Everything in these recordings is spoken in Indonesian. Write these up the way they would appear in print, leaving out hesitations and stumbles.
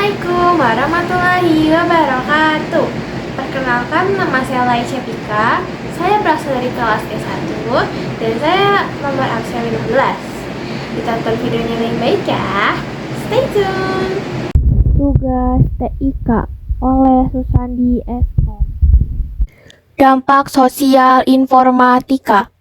Assalamualaikum warahmatullahi wabarakatuh. Perkenalkan, nama saya Laisha Pika. Saya berasal dari kelas S1 dan saya nomor absen 15. Ditonton videonya dengan baik ya. Stay tune. Tugas TIK oleh Susandi S.Com. Dampak sosial informatika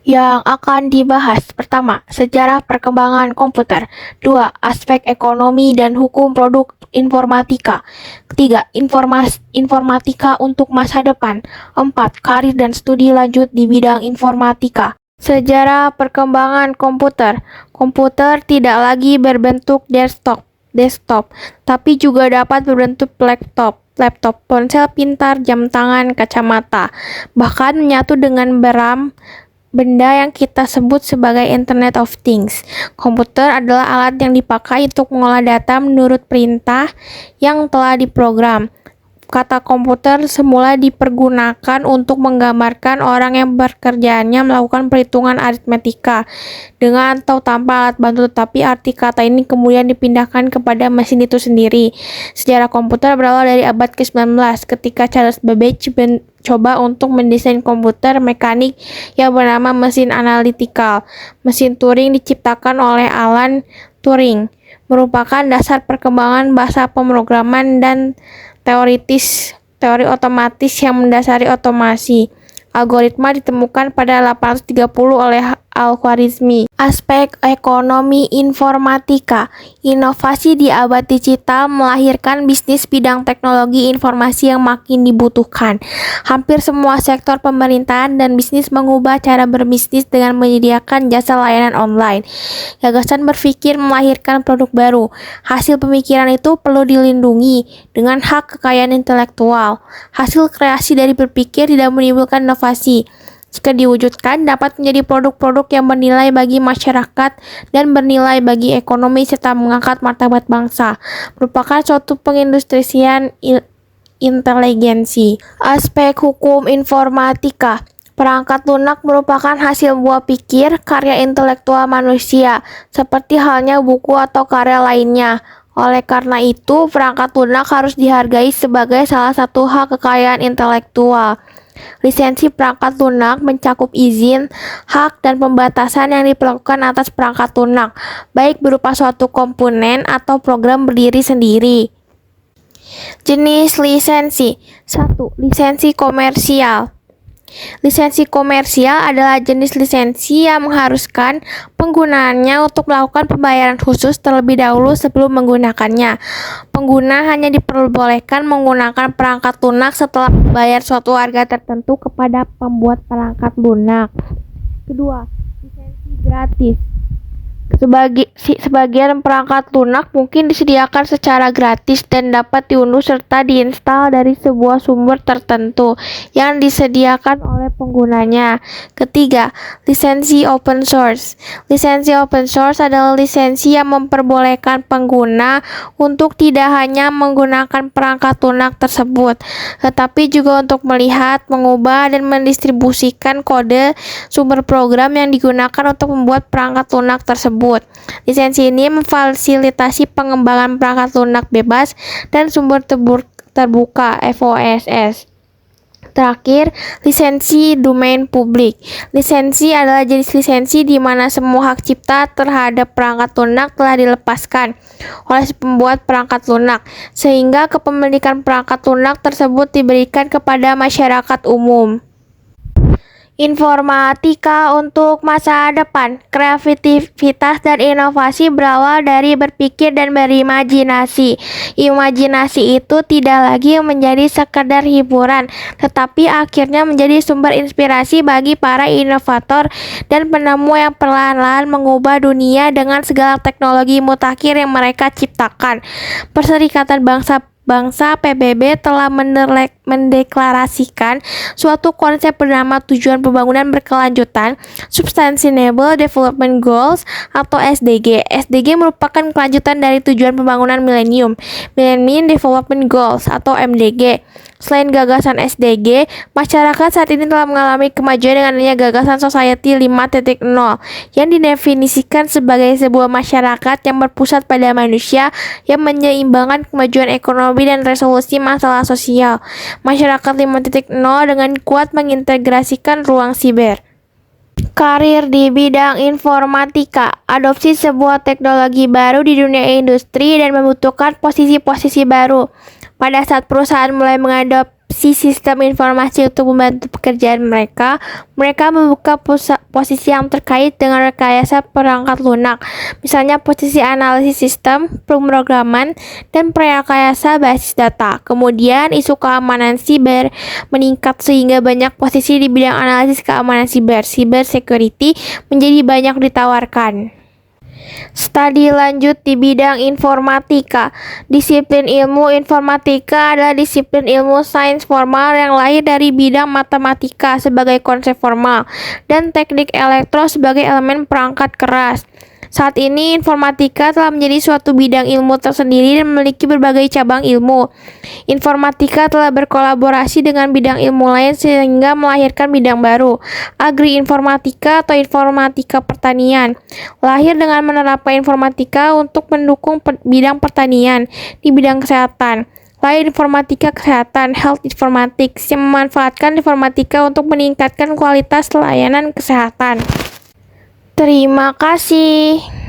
yang akan dibahas: pertama, sejarah perkembangan komputer; dua, aspek ekonomi dan hukum produk informatika; ketiga, informatika untuk masa depan; empat, karir dan studi lanjut di bidang informatika. Sejarah perkembangan komputer. Komputer tidak lagi berbentuk desktop, tapi juga dapat berbentuk laptop, ponsel pintar, jam tangan, kacamata, bahkan menyatu dengan benda yang kita sebut sebagai Internet of Things. Komputer adalah alat yang dipakai untuk mengolah data menurut perintah yang telah diprogram. Kata komputer semula dipergunakan untuk menggambarkan orang yang pekerjaannya melakukan perhitungan aritmetika dengan atau tanpa alat bantu, tetapi arti kata ini kemudian dipindahkan kepada mesin itu sendiri. Sejarah komputer berawal dari abad ke-19 ketika Charles Babbage coba untuk mendesain komputer mekanik yang bernama mesin analitikal. Mesin Turing diciptakan oleh Alan Turing, merupakan dasar perkembangan bahasa pemrograman dan teori otomatis yang mendasari otomasi. Algoritma ditemukan pada 830 oleh Al-Khwarizmi. Aspek ekonomi informatika. Inovasi di abad digital melahirkan bisnis bidang teknologi informasi yang makin dibutuhkan. Hampir semua sektor pemerintahan dan bisnis mengubah cara berbisnis dengan menyediakan jasa layanan online. Gagasan berpikir melahirkan produk baru. Hasil pemikiran itu perlu dilindungi dengan hak kekayaan intelektual. Hasil kreasi dari berpikir tidak menimbulkan inovasi. Jika diwujudkan, dapat menjadi produk-produk yang bernilai bagi masyarakat dan bernilai bagi ekonomi serta mengangkat martabat bangsa. Merupakan suatu pengindustrian inteligensi. Aspek hukum informatika. Perangkat lunak merupakan hasil buah pikir, karya intelektual manusia, seperti halnya buku atau karya lainnya. Oleh karena itu, perangkat lunak harus dihargai sebagai salah satu hak kekayaan intelektual. Lisensi perangkat lunak mencakup izin, hak, dan pembatasan yang diperlakukan atas perangkat lunak, baik berupa suatu komponen atau program berdiri sendiri. Jenis lisensi. 1. Lisensi komersial. Lisensi komersial adalah jenis lisensi yang mengharuskan penggunaannya untuk melakukan pembayaran khusus terlebih dahulu sebelum menggunakannya. Pengguna hanya diperbolehkan menggunakan perangkat lunak setelah membayar suatu harga tertentu kepada pembuat perangkat lunak. Kedua, lisensi gratis. Sebagian perangkat lunak mungkin disediakan secara gratis dan dapat diunduh serta diinstal dari sebuah sumber tertentu yang disediakan oleh penggunanya. Ketiga, lisensi open source. Lisensi open source adalah lisensi yang memperbolehkan pengguna untuk tidak hanya menggunakan perangkat lunak tersebut, tetapi juga untuk melihat, mengubah, dan mendistribusikan kode sumber program yang digunakan untuk membuat perangkat lunak tersebut. Lisensi ini memfasilitasi pengembangan perangkat lunak bebas dan sumber terbuka (FOSS). Terakhir, lisensi domain publik. Lisensi adalah jenis lisensi di mana semua hak cipta terhadap perangkat lunak telah dilepaskan oleh si pembuat perangkat lunak, sehingga kepemilikan perangkat lunak tersebut diberikan kepada masyarakat umum. Informatika untuk masa depan. Kreativitas dan inovasi berawal dari berpikir dan berimajinasi. Imajinasi itu tidak lagi menjadi sekedar hiburan, tetapi akhirnya menjadi sumber inspirasi bagi para inovator dan penemu yang perlahan-lahan mengubah dunia dengan segala teknologi mutakhir yang mereka ciptakan. Perserikatan Bangsa PBB telah mendeklarasikan suatu konsep bernama Tujuan Pembangunan Berkelanjutan Sustainable Development Goals atau SDG. SDG merupakan kelanjutan dari Tujuan Pembangunan Milenium Development Goals atau MDG. Selain gagasan SDG, masyarakat saat ini telah mengalami kemajuan dengan adanya gagasan Society 5.0 yang didefinisikan sebagai sebuah masyarakat yang berpusat pada manusia yang menyeimbangkan kemajuan ekonomi dan resolusi masalah sosial. Masyarakat 5.0 dengan kuat mengintegrasikan ruang siber. Karir di bidang informatika, adopsi sebuah teknologi baru di dunia industri dan membutuhkan posisi-posisi baru. Pada saat perusahaan mulai mengadopsi sistem informasi untuk membantu pekerjaan mereka, mereka membuka posisi yang terkait dengan rekayasa perangkat lunak, misalnya posisi analisis sistem, pemrograman, dan rekayasa basis data. Kemudian, isu keamanan siber meningkat sehingga banyak posisi di bidang analisis keamanan siber, cyber security, menjadi banyak ditawarkan. Studi lanjut di bidang informatika. Disiplin ilmu informatika adalah disiplin ilmu sains formal yang lahir dari bidang matematika sebagai konsep formal dan teknik elektro sebagai elemen perangkat keras. Saat ini, informatika telah menjadi suatu bidang ilmu tersendiri dan memiliki berbagai cabang ilmu. Informatika telah berkolaborasi dengan bidang ilmu lain sehingga melahirkan bidang baru, agri-informatika atau informatika pertanian. Lahir dengan menerapkan informatika untuk mendukung bidang pertanian di bidang kesehatan. Lain informatika kesehatan, health informatics, yang memanfaatkan informatika untuk meningkatkan kualitas layanan kesehatan. Terima kasih.